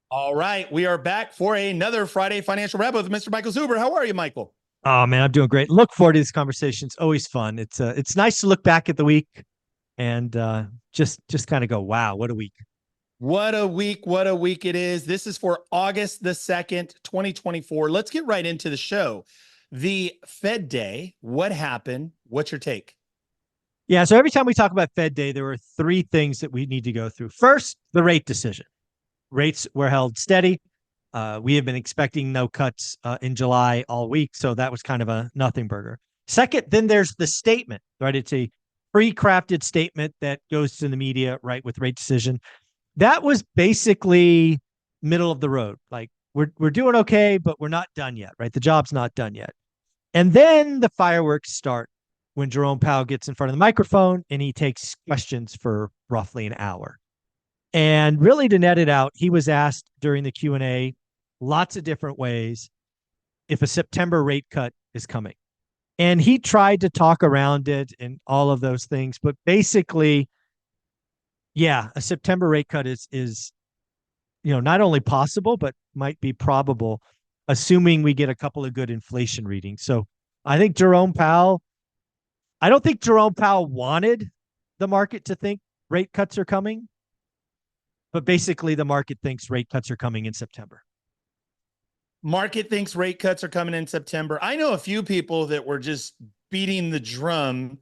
All right, we are back for another Friday financial wrap with Mr. Michael Zuber. How are you, Michael? Oh man, I'm doing great. Look forward to this conversation. It's always fun. It's nice to look back at the week and just kind of go, wow, what a week. What a week, what a week it is. This is for August the 2nd, 2024. Let's get right into the show. The Fed Day, what happened? What's your take? Yeah, so every time we talk about Fed Day, there were three things that we need to go through. First, the rate decision. Rates were held steady. We have been expecting no cuts in July all week, so that was kind of a nothing burger. Second, then there's the statement, right? It's a pre-crafted statement that goes to the media, right, with rate decision. That was basically middle of the road. Like we're doing okay, but we're not done yet, right? The job's not done yet. And then the fireworks start when Jerome Powell gets in front of the microphone and he takes questions for roughly an hour. And really to net it out, he was asked during the Q&A lots of different ways if a September rate cut is coming. And he tried to talk around it and all of those things, but basically, yeah, a September rate cut is not only possible but might be probable, assuming we get a couple of good inflation readings. So I think Jerome Powell, I don't think Jerome Powell wanted the market to think rate cuts are coming, but basically the market thinks rate cuts are coming in September. Market thinks rate cuts are coming in September. I know a few people that were just beating the drum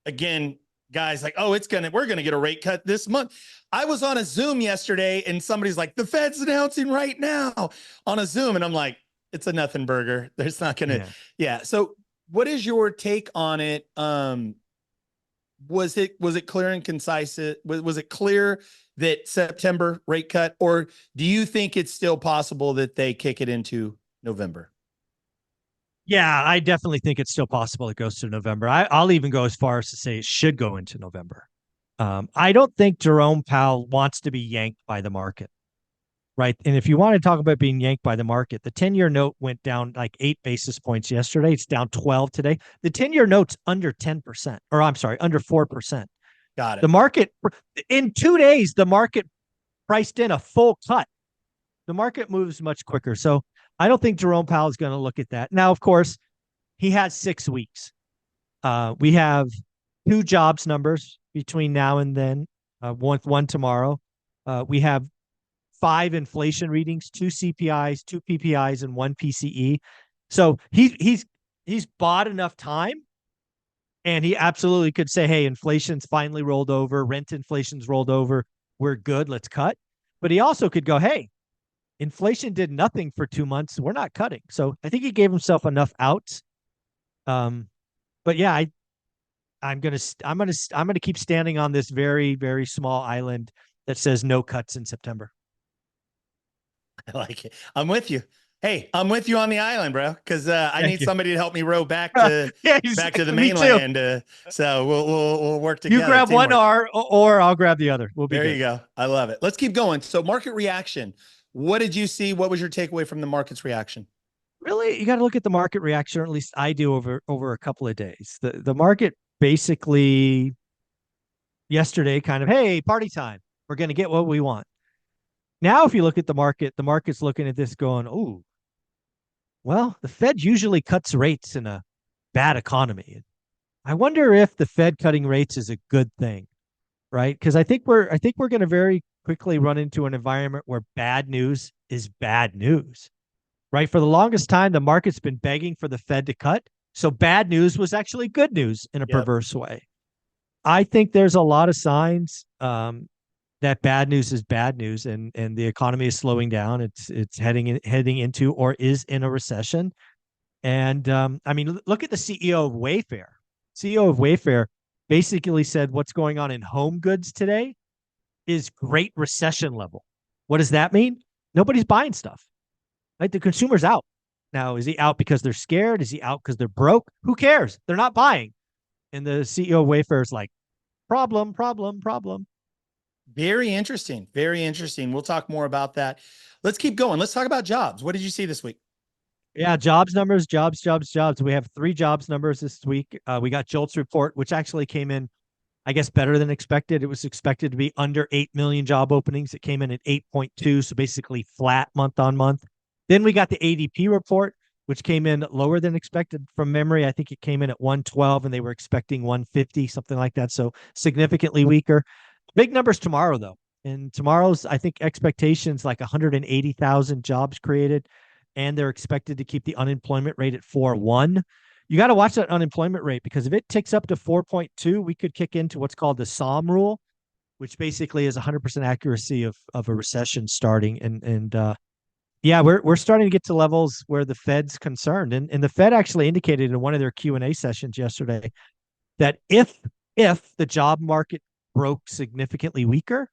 again, guys, like, oh, we're gonna get a rate cut this month. I was on a Zoom yesterday and somebody's like, the Fed's announcing right now on a Zoom. And I'm like, it's a nothing burger. There's not gonna, Yeah. yeah. So what is your take on it? Was it clear and concise? Was it clear that September rate cut, or do you think it's still possible that they kick it into November? Yeah, I definitely think it's still possible it goes to November. I'll even go as far as to say it should go into November. I don't think Jerome Powell wants to be yanked by the market, right? And if you want to talk about being yanked by the market, the 10-year note went down like 8 basis points yesterday. It's down 12 today. The 10-year note's under 10%, or I'm sorry, under 4%. Got The it. market, in 2 days, the market priced in a full cut. The market moves much quicker. So I don't think Jerome Powell is going to look at that. Now, of course, he has 6 weeks. We have two jobs numbers between now and then, one tomorrow. We have five inflation readings, two CPIs, two PPIs, and one PCE. So he's bought enough time, and he absolutely could say, "Hey, inflation's finally rolled over, rent inflation's rolled over, we're good, let's cut." But he also could go, "Hey, inflation did nothing for 2 months, we're not cutting." So I think he gave himself enough outs. Um, but yeah, I'm gonna keep standing on this very very small island that says no cuts in September. I like it. I'm with you. Hey, I'm with you on the island, bro, because I Thank need you. somebody to help me row Yeah, back to the exactly. Me too. mainland. So we'll work You together, grab one teamwork. or I'll grab the other. We'll be There good. you go. I love it. Let's keep going. So market reaction. What did you see? What was your takeaway from the market's reaction? Really, you got to look at the market reaction, or at least I do over a couple of days. The market basically yesterday kind of, hey, party time. We're going to get what we want. Now, if you look at the market's looking at this going, oh, well, the Fed usually cuts rates in a bad economy. I wonder if the Fed cutting rates is a good thing, right? Because I think we're going to very quickly run into an environment where bad news is bad news, right? For the longest time, the market's been begging for the Fed to cut. So bad news was actually good news in a Yep. perverse way. I think there's a lot of signs that bad news is bad news, and the economy is slowing down. It's heading into or is in a recession. And I mean, look at the CEO of Wayfair. CEO of Wayfair basically said what's going on in home goods today is great recession level. What does that mean? Nobody's buying stuff. Right? The consumer's out. Now, is he out because they're scared? Is he out because they're broke? Who cares? They're not buying. And the CEO of Wayfair is like, problem, problem, problem. Very interesting. Very interesting. We'll talk more about that. Let's keep going. Let's talk about jobs. What did you see this week? Yeah, jobs numbers, jobs. We have three jobs numbers this week. We got JOLTS report, which actually came in I guess better than expected. It was expected to be under 8 million job openings. It came in at 8.2, so basically flat month on month. Then we got the ADP report, which came in lower than expected from memory. I think it came in at 112 and they were expecting 150, something like that. So significantly weaker. Big numbers tomorrow, though. And tomorrow's, I think, expectations like 180,000 jobs created, and they're expected to keep the unemployment rate at 4.1. You got to watch that unemployment rate because if it ticks up to 4.2, we could kick into what's called the SOM rule, which basically is 100% accuracy of a recession starting. Yeah, we're starting to get to levels where the Fed's concerned, and the Fed actually indicated in one of their Q&A sessions yesterday that if the job market broke significantly weaker,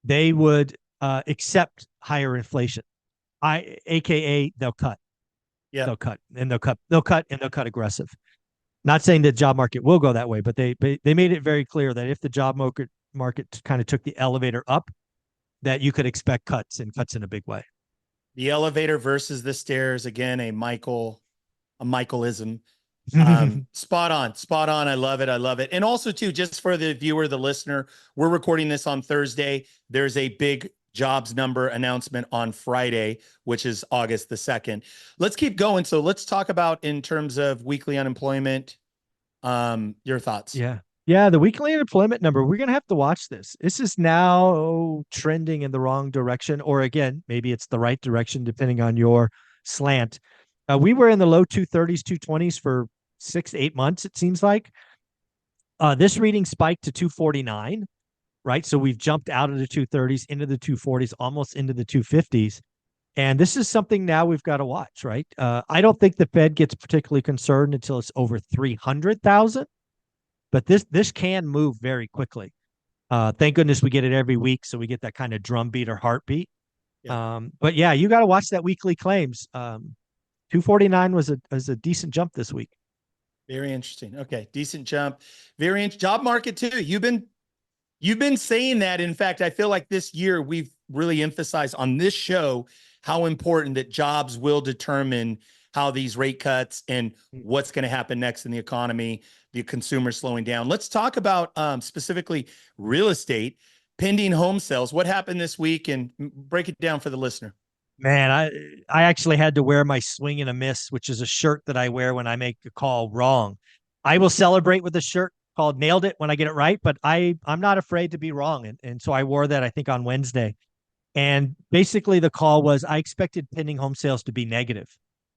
they would accept higher inflation. AKA they'll cut. Yeah. They'll cut and they'll cut aggressive. Not saying the job market will go that way, but they made it very clear that if the job market kind of took the elevator up, that you could expect cuts and cuts in a big way. The elevator versus the stairs. Again, a Michaelism. Spot on. I love it. And also too, just for the viewer, the listener, we're recording this on Thursday. There's a big jobs number announcement on Friday, which is August the 2nd. Let's keep going. So let's talk about in terms of weekly unemployment, your thoughts. Yeah, the weekly unemployment number, we're going to have to watch this. This is now trending in the wrong direction, or again, maybe it's the right direction, depending on your slant. We were in the low 230s, 220s for 6 to 8 months, it seems like. This reading spiked to 249, right? So we've jumped out of the 230s into the 240s, almost into the 250s. And this is something now we've got to watch, right? I don't think the Fed gets particularly concerned until it's over 300,000. But this can move very quickly. Thank goodness we get it every week, so we get that kind of drumbeat or heartbeat. Yeah. But yeah, you got to watch that weekly claims. 249 was a decent jump this week. Very interesting. Okay, decent jump. Very job market too. You've been saying that. In fact, I feel like this year we've really emphasized on this show how important that jobs will determine how these rate cuts and what's going to happen next in the economy, the consumer slowing down. Let's talk about specifically real estate, pending home sales. What happened this week, and break it down for the listener. Man, I actually had to wear my swing and a miss, which is a shirt that I wear when I make a call wrong. I will celebrate with a shirt called Nailed It when I get it right, but I'm not afraid to be wrong. And so I wore that, I think, on Wednesday. And basically the call was I expected pending home sales to be negative.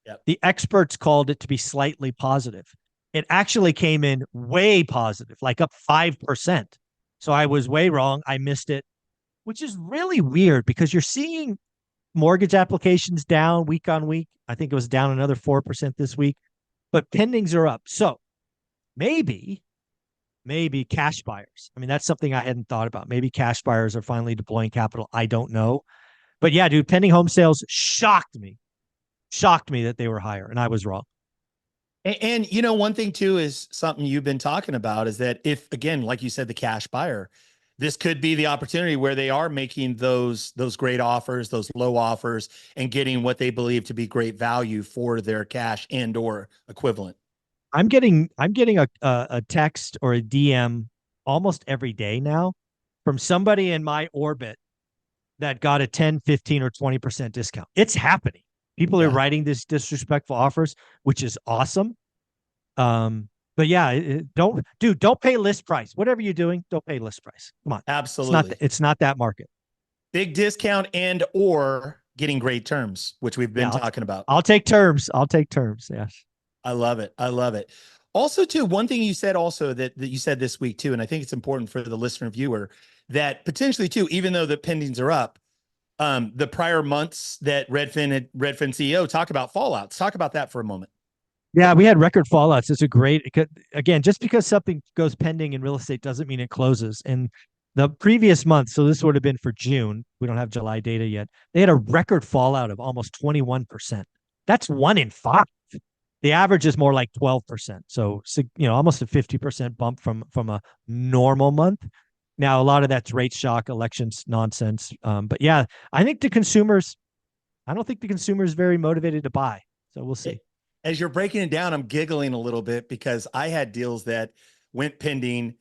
Yep. The experts called it to be slightly positive. It actually came in way positive, like up 5%. So I was way wrong. I missed it, which is really weird because you're seeing mortgage applications down week on week. I think it was down another 4% this week, but pendings are up. So maybe cash buyers. I mean, that's something I hadn't thought about. Maybe cash buyers are finally deploying capital. I don't know. But yeah, dude, pending home sales shocked me that they were higher, and I was wrong. And you know, one thing too is something you've been talking about is that if, again, like you said, the cash buyer, this could be the opportunity where they are making those great offers, those low offers, and getting what they believe to be great value for their cash and or equivalent. I'm getting a text or a DM almost every day now from somebody in my orbit that got a 10, 15, or 20% discount. It's happening. People are writing these disrespectful offers, which is awesome. But yeah, don't pay list price. Whatever you're doing, don't pay list price. Come on. Absolutely. It's not that market. Big discount and or getting great terms, which we've been talking about. I'll take terms. Yes. I love it. Also, too, one thing you said also that you said this week too, and I think it's important for the listener viewer that potentially too, even though the pendings are up, the prior months that Redfin CEO talk about fallouts. Talk about that for a moment. Yeah, we had record fallouts. It's a great, again, just because something goes pending in real estate doesn't mean it closes. And the previous month, so this would have been for June. We don't have July data yet. They had a record fallout of almost 21%. That's 1 in 5. The average is more like 12%. So, almost a 50% bump from a normal month. Now, a lot of that's rate shock, elections nonsense. But yeah, I don't think the consumer is very motivated to buy. So we'll see. As you're breaking it down, I'm giggling a little bit because I had deals that went pending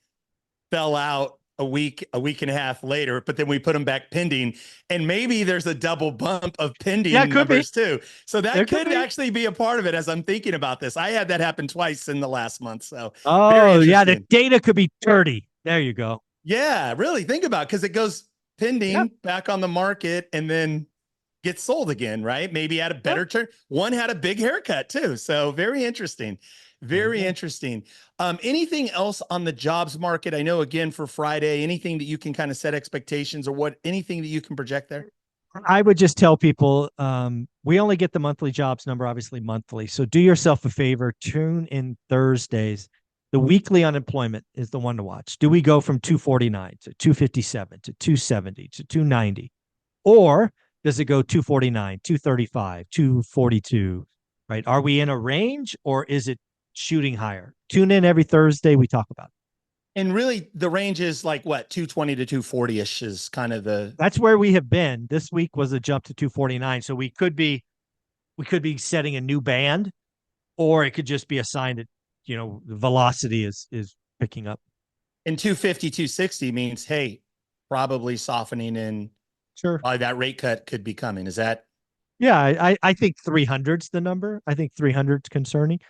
fell out a week and a half later, but then we put them back pending. And maybe there's a double bump of Yeah, it pending could be. numbers too. So There that could could be. actually be a part of it as I'm thinking about this. I had that happen twice in the last month. So very Oh, yeah, the interesting. data could be dirty. There you go. Yeah, really think about it because it goes Yep. pending back on the market and then gets sold again, right? Maybe at a Yep. better turn. One had a big haircut too. So very interesting. There you Very go. interesting. Anything else on the jobs market? I know again for Friday, anything that you can kind of set expectations or what anything that you can project there? I would just tell people we only get the monthly jobs number, obviously monthly. So do yourself a favor, tune in Thursdays. The weekly unemployment is the one to watch. Do we go from 249 to 257 to 270 to 290? Or does it go 249, 235, 242? Right? Are we in a range or is it shooting higher? Tune in every Thursday. We talk about it. And really the range is like what, 220 to 240-ish is kind of the That's where we have been. This week was a jump to 249. So we could be setting a new band, or it could just be a sign that the velocity is picking up. and 250, 260 means, hey, probably softening and Sure. probably that rate cut could be coming. Is that Yeah, I think 300's the number. I think 300's concerning.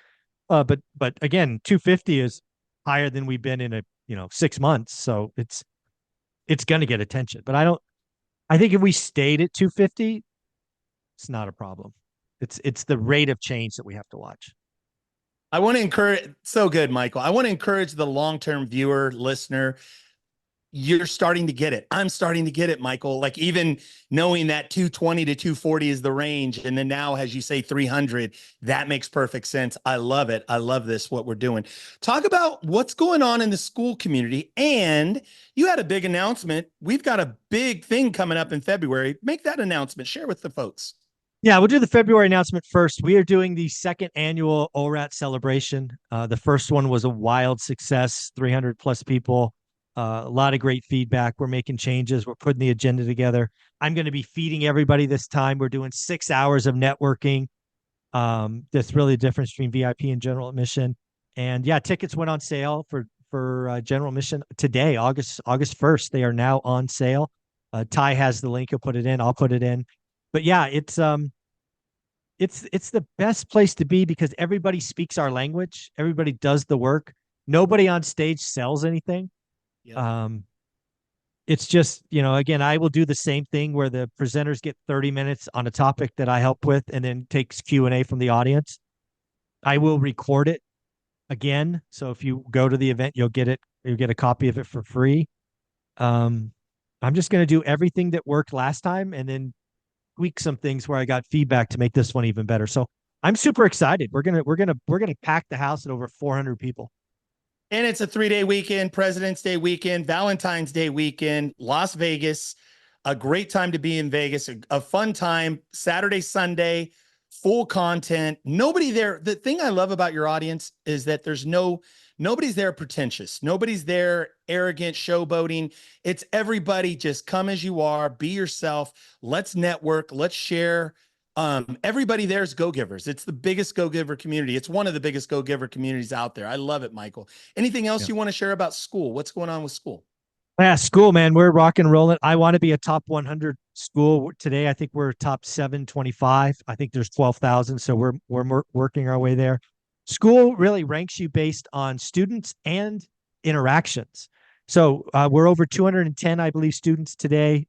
But again, 250 is higher than we've been in 6 months. So it's going to get attention. But I think if we stayed at 250, it's not a problem. It's the rate of change that we have to watch. I want to encourage, so good, Michael. I want to encourage the long-term viewer, listener. You're starting to get it. I'm starting to get it, Michael. Like even knowing that 220 to 240 is the range. And then now, as you say, 300, that makes perfect sense. I love it. I love this, what we're doing. Talk about what's going on in the school community. And you had a big announcement. We've got a big thing coming up in February. Make that announcement. Share with the folks. Yeah, we'll do the February announcement first. We are doing the second annual ORAT celebration. The first one was a wild success, 300 plus people, a lot of great feedback. We're making changes. We're putting the agenda together. I'm going to be feeding everybody this time. We're doing 6 hours of networking. That's really the difference between VIP and general admission. And yeah, tickets went on sale for general admission today, August 1st. They are now on sale. Ty has the link. He'll put it in. I'll put it in. But yeah, it's the best place to be because everybody speaks our language. Everybody does the work. Nobody on stage sells anything. Yep. It's just, again, I will do the same thing where the presenters get 30 minutes on a topic that I help with and then takes Q&A from the audience. I will record it again. So if you go to the event, you'll get a copy of it for free. I'm just going to do everything that worked last time and then tweak some things where I got feedback to make this one even better. So I'm super excited. We're gonna pack the house at over 400 people. And it's a 3-day weekend, President's Day weekend, Valentine's Day weekend, Las Vegas. A great time to be in Vegas, a fun time, Saturday, Sunday, full content. Nobody there. The thing I love about your audience is that nobody's there pretentious. Nobody's there arrogant, showboating. It's everybody just come as you are, be yourself. Let's network, let's share. Everybody there is go-givers. It's the biggest go-giver community. It's one of the biggest go-giver communities out there. I love it, Michael. Anything else you want to share about school? What's going on with school? Yeah, school, man, we're rock and rolling. I want to be a top 100 school today. I think we're top 725. I think there's 12,000, so we're working our way there. School really ranks you based on students and interactions. So we're over 210, I believe, students today.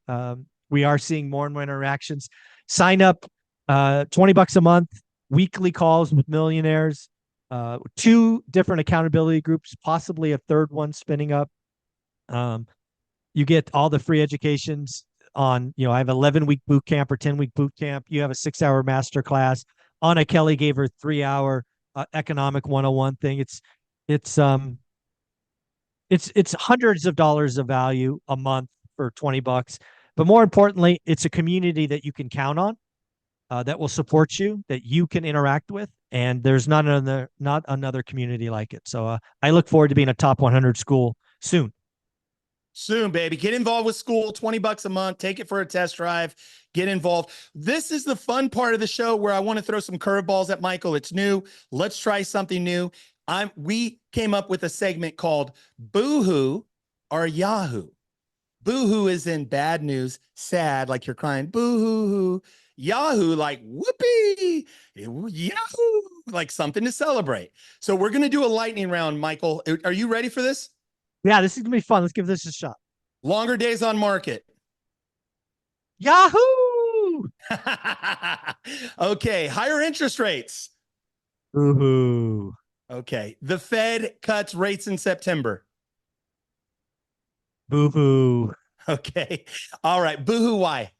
We are seeing more and more interactions. Sign up, $20 a month, weekly calls with millionaires, 2 different accountability groups, possibly a third one spinning up. You get all the free educations on, I have 11-week boot camp or 10-week boot camp. You have a 6-hour master class. Anna Kelly gave her 3-hour economic 101 thing. It's hundreds of dollars of value a month for $20. But more importantly, it's a community that you can count on, that will support you, that you can interact with. And there's not another community like it. So I look forward to being a top 100 school soon. Soon, baby. Get involved with school, $20 a month. Take it for a test drive. Get involved. This is the fun part of the show where I want to throw some curveballs at Michael. It's new. Let's try something new. We came up with a segment called Boohoo, or Yahoo? Boohoo is in bad news, sad, like you're crying, boo-hoo-hoo. Yahoo, like whoopee, Yahoo, like something to celebrate. So we're going to do a lightning round, Michael. Are you ready for this? Yeah, this is gonna be fun. Let's give this a shot. Longer days on market. Yahoo! Okay, higher interest rates. Boohoo! Okay, the Fed cuts rates in September. Boohoo! Okay, all right, boohoo, why?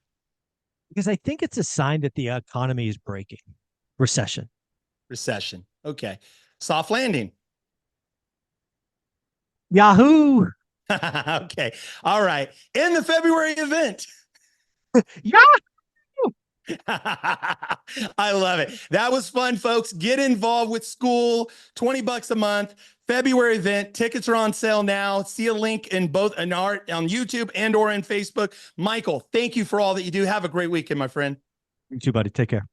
Because I think it's a sign that the economy is breaking. Recession. Recession. Okay, soft landing. Yahoo! Okay, all right, in the February event. Yeah. I love it. That was fun, folks. Get involved with school, $20 a month. February event. Tickets are on sale now. See a link in both on YouTube and or in Facebook. Michael, thank you for all that you do. Have a great weekend, my friend. You too, buddy. Take care.